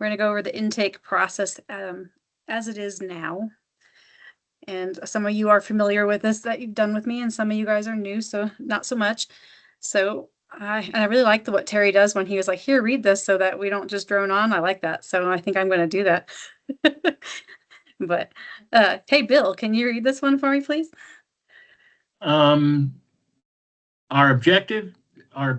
We're going to go over the intake process as it is now. And some of you are familiar with this that you've done with me, and some of you guys are new, so not so much. So I really like what Terry does when he was like, here, read this so that we don't just drone on. I like that. So I think I'm going to do that. But hey, Bill, can you read this one for me, please? Our objectives are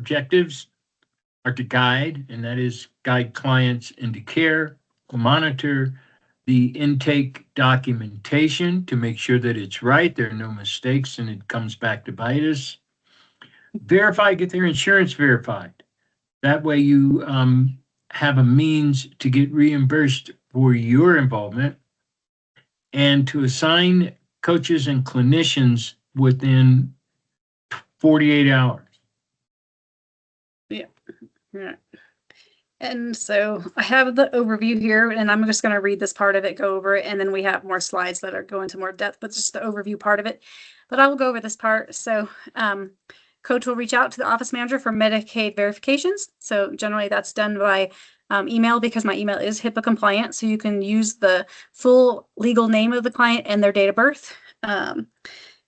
to guide, and that is guide clients into care, monitor the intake documentation to make sure that it's right, there are no mistakes, and it comes back to bite us. Verify, get their insurance verified. That way you have a means to get reimbursed for your involvement, and to assign coaches and clinicians within 48 hours. Yeah. Right. And so I have the overview here, and I'm just going to read this part of it, go over it, and then we have more slides that are going into more depth, but just the overview part of it. But I will go over this part. So coach will reach out to the office manager for Medicaid verifications. So generally that's done by email, because my email is HIPAA compliant. So you can use the full legal name of the client and their date of birth.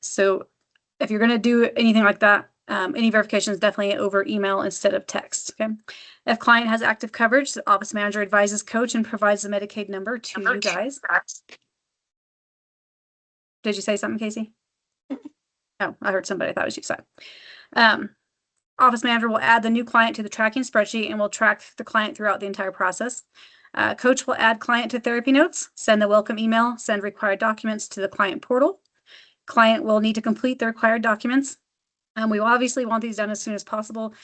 So if you're going to do anything like that, any verification is definitely over email instead of text. Okay. If client has active coverage, the office manager advises coach and provides the Medicaid number to you guys. Did you say something, Casey? Oh, I heard somebody. I thought it was you said. Office manager will add the new client to the tracking spreadsheet and will track the client throughout the entire process. Coach will add client to therapy notes, send the welcome email, send required documents to the client portal. Client will need to complete the required documents. We obviously want these done as soon as possible.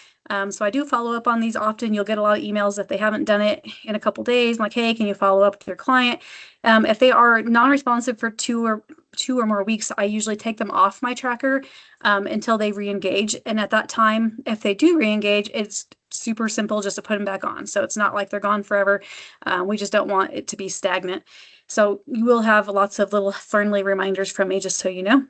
So I do follow up on these often. You'll get a lot of emails if they haven't done it in a couple days. I'm like, hey, can you follow up with your client? If they are non-responsive for two or more weeks, I usually take them off my tracker until they re-engage. And at that time, if they do re-engage, it's super simple just to put them back on. So it's not like they're gone forever. We just don't want it to be stagnant. So you will have lots of little friendly reminders from me, just so you know.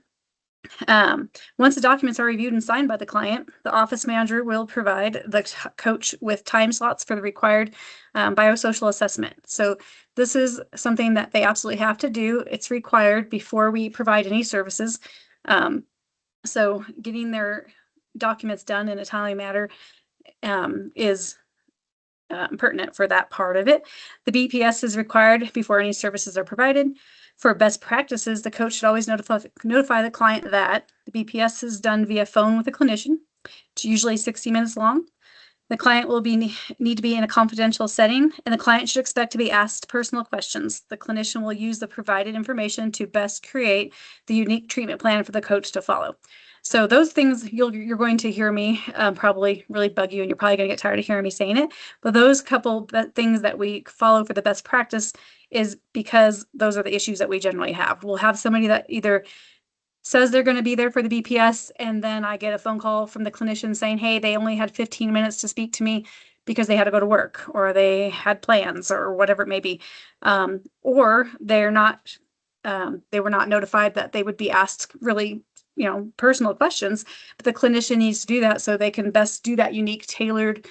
Once the documents are reviewed and signed by the client, the office manager will provide the coach with time slots for the required biosocial assessment. So this is something that they absolutely have to do. It's required before we provide any services. So getting their documents done in a timely manner is pertinent for that part of it. The BPS is required before any services are provided. For best practices, the coach should always notify the client that the BPS is done via phone with a clinician. It's usually 60 minutes long. The client will need to be in a confidential setting, and the client should expect to be asked personal questions. The clinician will use the provided information to best create the unique treatment plan for the coach to follow. So those things you're going to hear me probably really bug you, and you're probably going to get tired of hearing me saying it. But those couple things that we follow for the best practice is because those are the issues that we generally have. We'll have somebody that either says they're going to be there for the BPS, and then I get a phone call from the clinician saying, hey, they only had 15 minutes to speak to me because they had to go to work, or they had plans, or whatever it may be. Or they were not notified that they would be asked really personal questions, but the clinician needs to do that so they can best do that unique tailored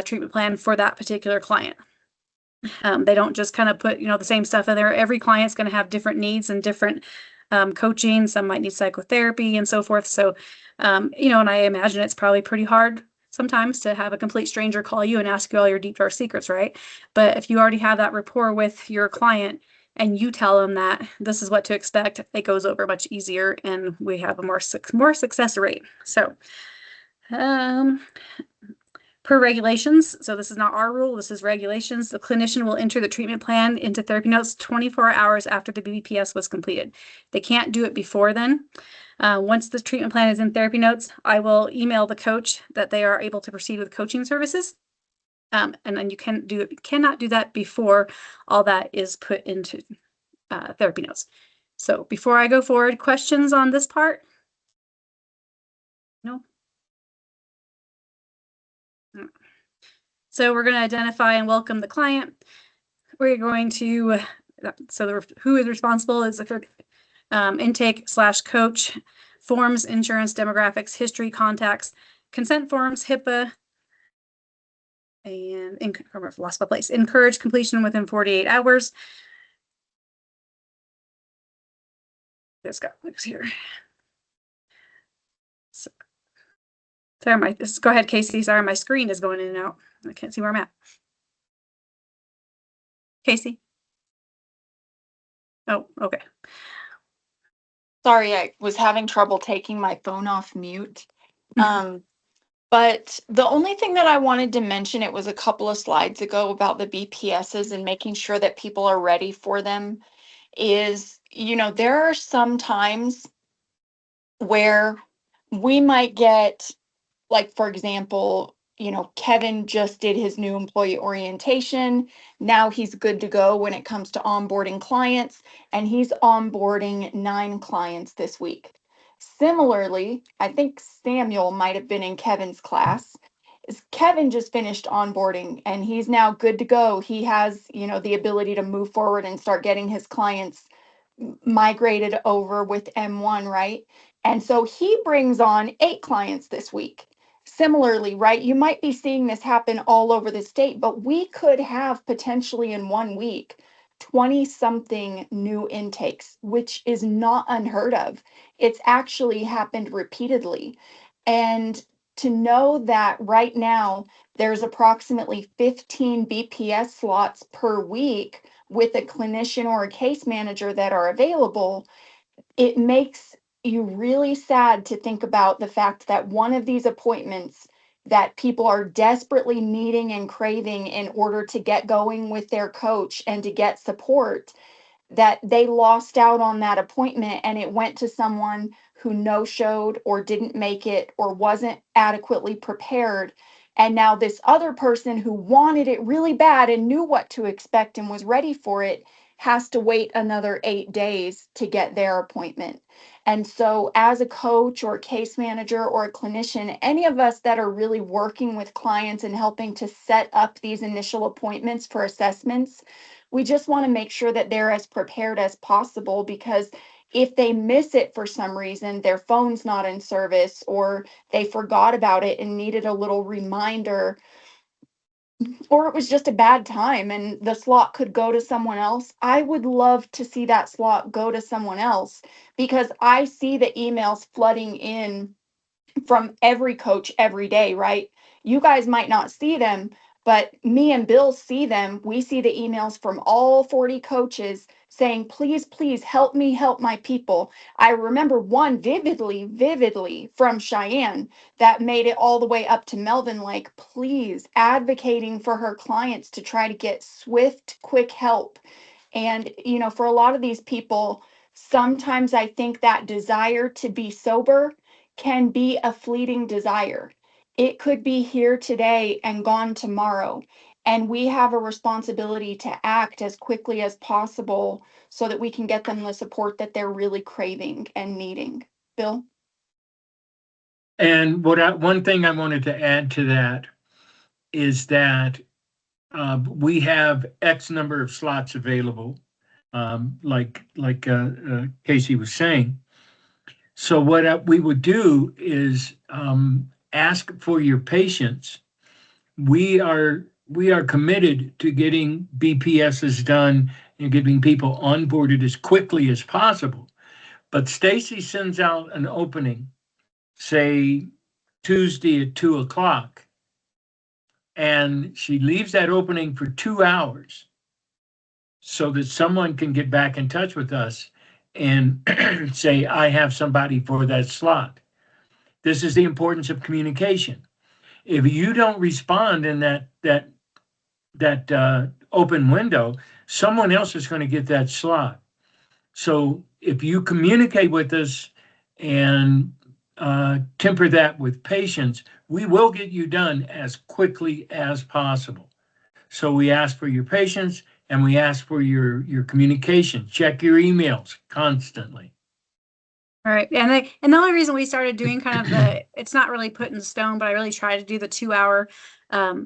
treatment plan for that particular client. They don't just kind of put the same stuff in there. Every client's going to have different needs and different coaching. Some might need psychotherapy and so forth. So and I imagine it's probably pretty hard sometimes to have a complete stranger call you and ask you all your deep dark secrets, right? But if you already have that rapport with your client and you tell them that this is what to expect, it goes over much easier, and we have a more success rate. So per regulations, so this is not our rule, this is regulations, the clinician will enter the treatment plan into therapy notes 24 hours after the BPS was completed. They can't do it before then. Once the treatment plan is in therapy notes, I will email the coach that they are able to proceed with coaching services. And then you cannot do that before all that is put into therapy notes. So before I go forward, questions on this part? No? So we're going to identify and welcome the client. We're going to, who is responsible is the intake / coach, forms, insurance, demographics, history, contacts, consent forms, HIPAA, and lost my place. Encourage completion within 48 hours. This got looks here. So, sorry, go ahead, Casey. Sorry, my screen is going in and out. I can't see where I'm at. Casey? Oh, okay. Sorry, I was having trouble taking my phone off mute. But the only thing that I wanted to mention, it was a couple of slides ago about the BPSs and making sure that people are ready for them, is, there are some times where we might get, like, for example, Kevin just did his new employee orientation. Now he's good to go when it comes to onboarding clients, and he's onboarding 9 clients this week. Similarly, I think Samuel might have been in Kevin's class. Kevin just finished onboarding and he's now good to go. He has, the ability to move forward and start getting his clients migrated over with M1, right? And so he brings on 8 clients this week. Similarly, right, you might be seeing this happen all over the state, but we could have potentially in 1 week 20 something new intakes, which is not unheard of. It's actually happened repeatedly. And to know that right now there's approximately 15 BPS slots per week with a clinician or a case manager that are available, it makes you really sad to think about the fact that one of these appointments that people are desperately needing and craving in order to get going with their coach and to get support, that they lost out on that appointment and it went to someone who no-showed or didn't make it or wasn't adequately prepared. And now this other person who wanted it really bad and knew what to expect and was ready for it has to wait another 8 days to get their appointment. And so as a coach or a case manager or a clinician, any of us that are really working with clients and helping to set up these initial appointments for assessments, we just want to make sure that they're as prepared as possible, because if they miss it for some reason, their phone's not in service or they forgot about it and needed a little reminder, or it was just a bad time and the slot could go to someone else, I would love to see that slot go to someone else, because I see the emails flooding in from every coach every day, right? You guys might not see them, but me and Bill see them. We see the emails from all 40 coaches saying, please, please help me help my people. I remember one vividly from Cheyenne that made it all the way up to Melvin Lake, please, advocating for her clients to try to get swift, quick help. And, for a lot of these people, sometimes I think that desire to be sober can be a fleeting desire. It could be here today and gone tomorrow. And we have a responsibility to act as quickly as possible so that we can get them the support that they're really craving and needing. Bill? And one thing I wanted to add to that is that we have X number of slots available, like Casey was saying. So what we would do is ask for your patience. We are committed to getting BPSs done and getting people onboarded as quickly as possible. But Stacy sends out an opening, say Tuesday at 2:00, and she leaves that opening for 2 hours so that someone can get back in touch with us and say, I have somebody for that slot. This is the importance of communication. If you don't respond in that open window, someone else is going to get that slot. So if you communicate with us and temper that with patience, we will get you done as quickly as possible. So we ask for your patience and we ask for your communication. Check your emails constantly. All right. And the only reason we started doing kind of it's not really put in stone, but I really try to do the 2-hour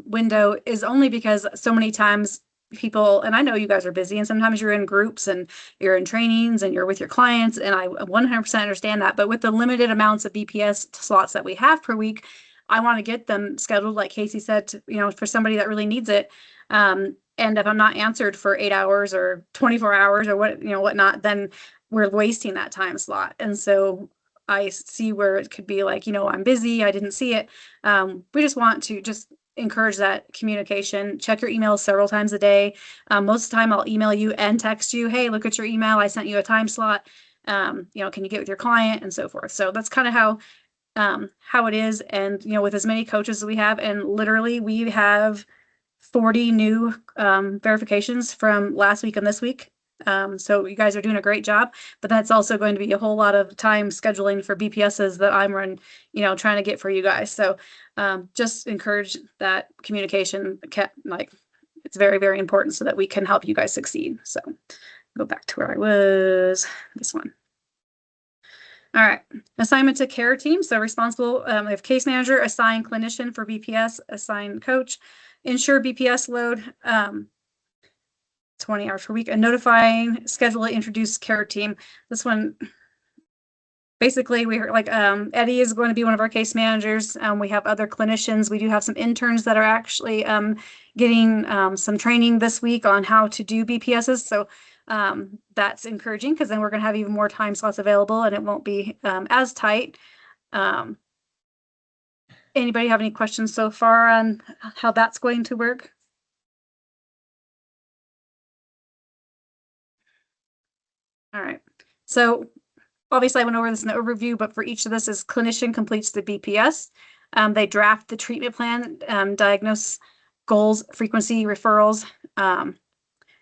window is only because so many times people, and I know you guys are busy and sometimes you're in groups and you're in trainings and you're with your clients, and I 100% understand that. But with the limited amounts of BPS slots that we have per week, I want to get them scheduled, like Casey said, for somebody that really needs it. And if I'm not answered for 8 hours or 24 hours or whatnot, then we're wasting that time slot. And so I see where it could be like, I'm busy, I didn't see it. We just want to just encourage that communication. Check your emails several times a day. Most of the time I'll email you and text you, hey, look at your email. I sent you a time slot. Can you get with your client and so forth. So that's kind of how it is. And, with as many coaches as we have, and literally we have 40 new verifications from last week and this week. So you guys are doing a great job, but that's also going to be a whole lot of time scheduling for BPSs that I'm trying to get for you guys. So just encourage that communication. It's very, very important so that we can help you guys succeed. So go back to where I was, this one. All right, assignment to care team. So responsible, we have case manager, assign clinician for BPS, assign coach, ensure BPS load, 20 hours per week, and notifying, schedule, introduce care team. This one, basically, we're like, Eddie is going to be one of our case managers. We have other clinicians. We do have some interns that are actually getting some training this week on how to do BPSs. So that's encouraging, because then we're going to have even more time slots available and it won't be as tight. Anybody have any questions so far on how that's going to work? All right, so obviously I went over this in the overview, but for each of this is clinician completes the BPS. They draft the treatment plan, diagnose goals, frequency, referrals,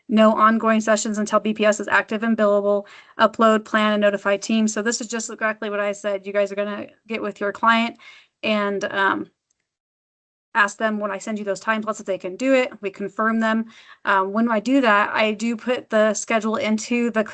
no ongoing sessions until BPS is active and billable, upload, plan, and notify team. So this is just exactly what I said. You guys are going to get with your client and ask them when I send you those time slots if they can do it. We confirm them. When I do that, I do put the schedule into the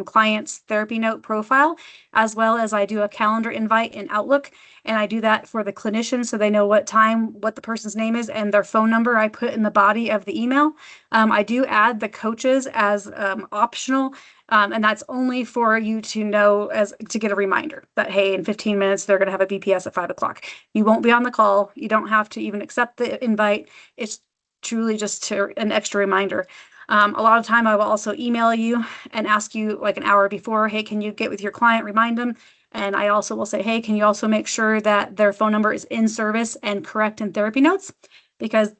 client's therapy note profile, as well as I do a calendar invite in Outlook. And I do that for the clinician so they know what time, what the person's name is, and their phone number I put in the body of the email. I do add the coaches as optional. And that's only for you to know, as to get a reminder that, hey, in 15 minutes, they're going to have a BPS at 5 o'clock. You won't be on the call. You don't have to even accept the invite. It's truly just an extra reminder. A lot of time I will also email you and ask you like an hour before, hey, can you get with your client, remind them? And I also will say, hey, can you also make sure that their phone number is in service and correct in therapy notes? Because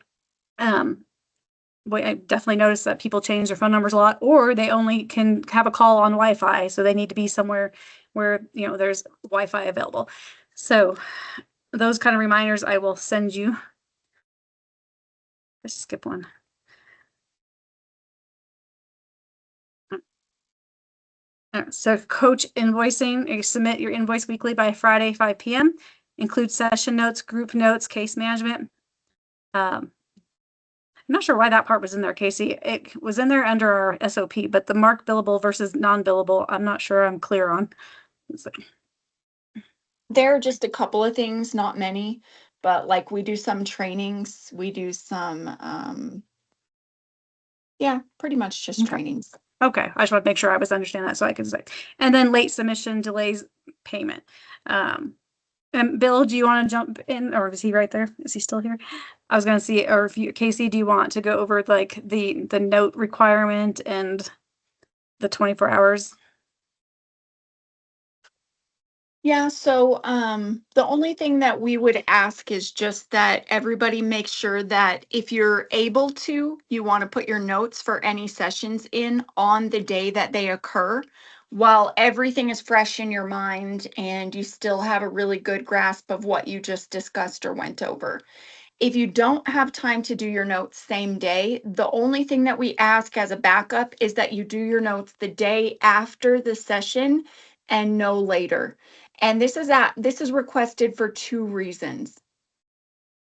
I definitely noticed that people change their phone numbers a lot, or they only can have a call on Wi-Fi. So they need to be somewhere where, there's Wi-Fi available. So those kind of reminders I will send you. Let's skip one. So coach invoicing, you submit your invoice weekly by Friday, 5 p.m. Include session notes, group notes, case management. I'm not sure why that part was in there, Casey. It was in there under our SOP, but the mark billable versus non-billable, I'm not sure I'm clear on. There are just a couple of things, not many, but like we do some trainings, we do some, yeah, pretty much just Okay. trainings. Okay, I just want to make sure I was understanding that so I can say. And then late submission delays payment. And Bill, do you want to jump in, or is he right there? Is he still here? I was going to see, or if you, Casey, do you want to go over like the note requirement and the 24 hours? Yeah, so the only thing that we would ask is just that everybody make sure that if you're able to, you want to put your notes for any sessions in on the day that they occur, while everything is fresh in your mind and you still have a really good grasp of what you just discussed or went over. If you don't have time to do your notes same day, the only thing that we ask as a backup is that you do your notes the day after the session and no later. And this is requested for 2 reasons.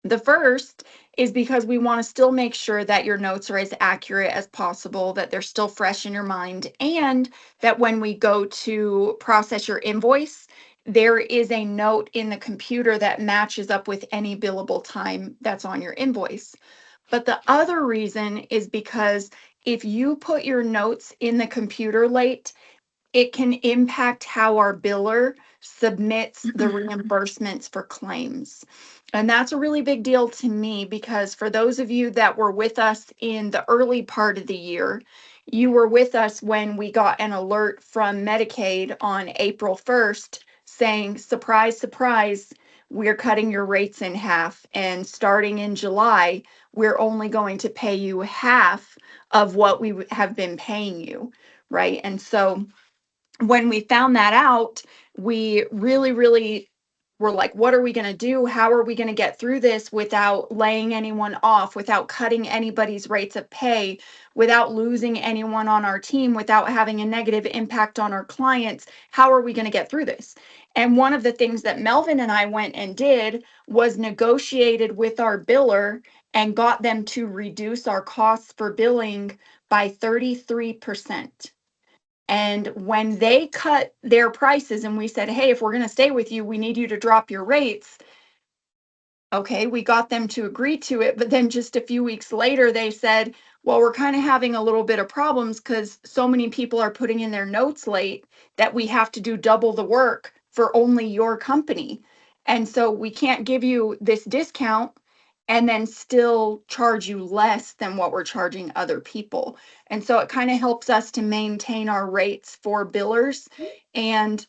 The first is because we want to still make sure that your notes are as accurate as possible, that they're still fresh in your mind, and that when we go to process your invoice, there is a note in the computer that matches up with any billable time that's on your invoice. But the other reason is because if you put your notes in the computer late, it can impact how our biller submits the reimbursements for claims. And that's a really big deal to me because for those of you that were with us in the early part of the year, you were with us when we got an alert from Medicaid on April 1st saying, surprise, surprise, we're cutting your rates in half. And starting in July, we're only going to pay you half of what we have been paying you, right? And so when we found that out, we really were like, what are we going to do? How are we going to get through this without laying anyone off, without cutting anybody's rates of pay, without losing anyone on our team, without having a negative impact on our clients? How are we going to get through this? And one of the things that Melvin and I went and did was negotiated with our biller and got them to reduce our costs for billing by 33%. And when they cut their prices and we said, hey, if we're going to stay with you, we need you to drop your rates. Okay, we got them to agree to it. But then just a few weeks later, they said, well, we're kind of having a little bit of problems because so many people are putting in their notes late that we have to do double the work for only your company. And so we can't give you this discount and then still charge you less than what we're charging other people. And so it kind of helps us to maintain our rates for billers. And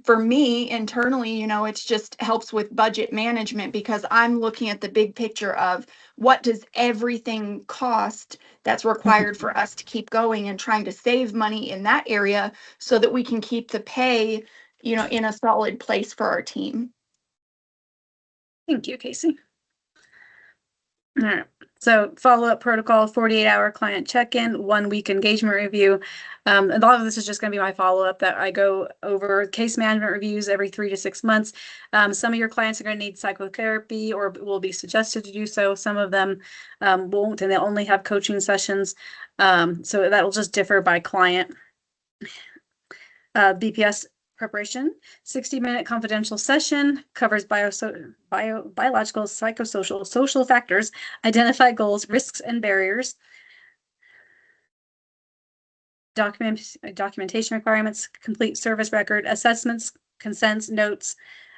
for me internally, you know, it's just helps with budget management because I'm looking at the big picture of what does everything cost that's required for us to keep going and trying to save money in that area so that we can keep the pay, you know, in a solid place for our team. Thank you, Casey. All right. So follow-up protocol, 48-hour client check-in, 1-week engagement review. A lot of this is just going to be my follow-up that I go over case management reviews every 3 to 6 months. Some of your clients are going to need psychotherapy or will be suggested to do so. Some of them won't, and they'll only have coaching sessions. So that'll just differ by client. BPS preparation, 60-minute confidential session, covers biological, psychosocial, social factors, identify goals, risks, and barriers, documentation requirements, complete service record, assessments, consents, notes,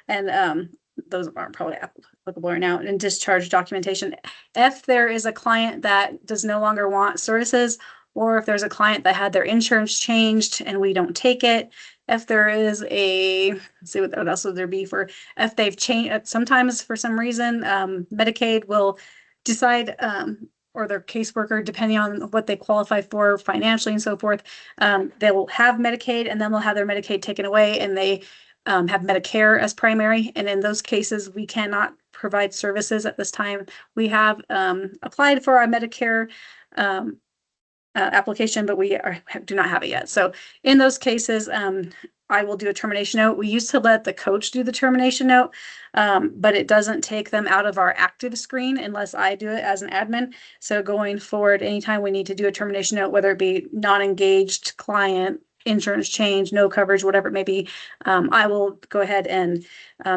and those aren't probably applicable right now, and discharge documentation. If there is a client that does no longer want services, or if there's a client that had their insurance changed and we don't take it, if there is a, let's see what else would there be for, if they've changed, sometimes for some reason, Medicaid will decide, or their caseworker, depending on what they qualify for financially and so forth, they will have Medicaid and then they'll have their Medicaid taken away and they have Medicare as primary. And in those cases, we cannot provide services at this time. We have applied for our Medicare application, but we do not have it yet. So in those cases, I will do a termination note. We used to let the coach do the termination note, but it doesn't take them out of our active screen unless I do it as an admin. So going forward, anytime we need to do a termination note, whether it be non-engaged client, insurance change, no coverage, whatever it may be, I will go ahead and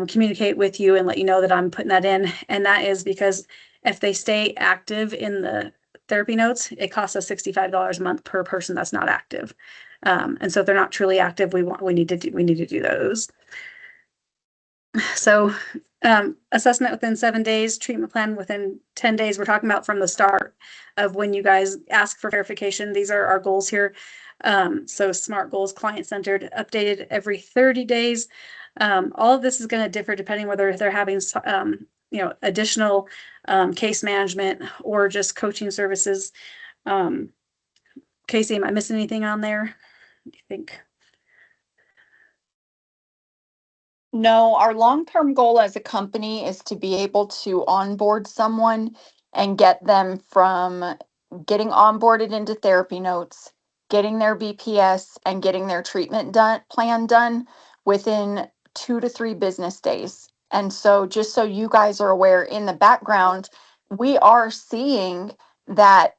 communicate with you and let you know that I'm putting that in. And that is because if they stay active in the therapy notes, it costs us $65 a month per person that's not active. And so if they're not truly active, we need to do those. So assessment within 7 days, treatment plan within 10 days. We're talking about from the start of when you guys ask for verification. These are our goals here. So SMART goals, client-centered, updated every 30 days. All of this is going to differ depending whether they're having additional case management or just coaching services. Casey, am I missing anything on there? What do you think? No, our long-term goal as a company is to be able to onboard someone and get them from getting onboarded into therapy notes, getting their BPS, and getting their treatment plan done within 2 to 3 business days. And so just so you guys are aware, in the background, we are seeing that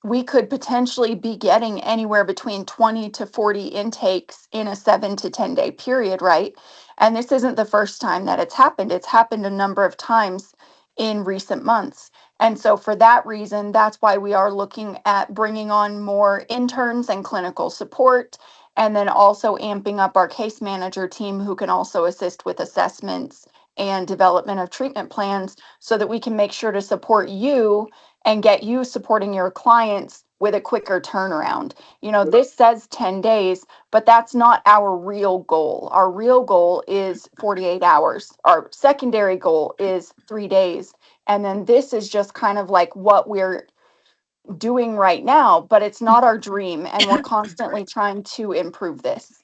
we could potentially be getting anywhere between 20 to 40 intakes in a 7 to 10 day period, right? And this isn't the first time that it's happened. It's happened a number of times in recent months. And so for that reason, that's why we are looking at bringing on more interns and clinical support And then also amping up our case manager team who can also assist with assessments and development of treatment plans so that we can make sure to support you and get you supporting your clients with a quicker turnaround. You know, this says 10 days, but that's not our real goal. Our real goal is 48 hours. Our secondary goal is 3 days. And then this is just kind of like what we're doing right now, but it's not our dream. And we're constantly trying to improve this.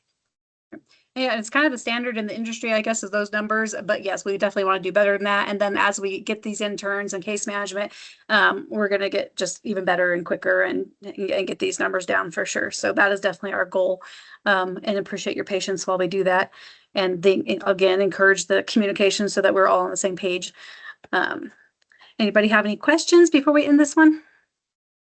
Yeah, it's kind of the standard in the industry, I guess, is those numbers. But yes, we definitely want to do better than that. And then as we get these interns and case management, we're going to get just even better and quicker and get these numbers down for sure. So that is definitely our goal. And appreciate your patience while we do that. And again, encourage the communication so that we're all on the same page. Anybody have any questions before we end this one?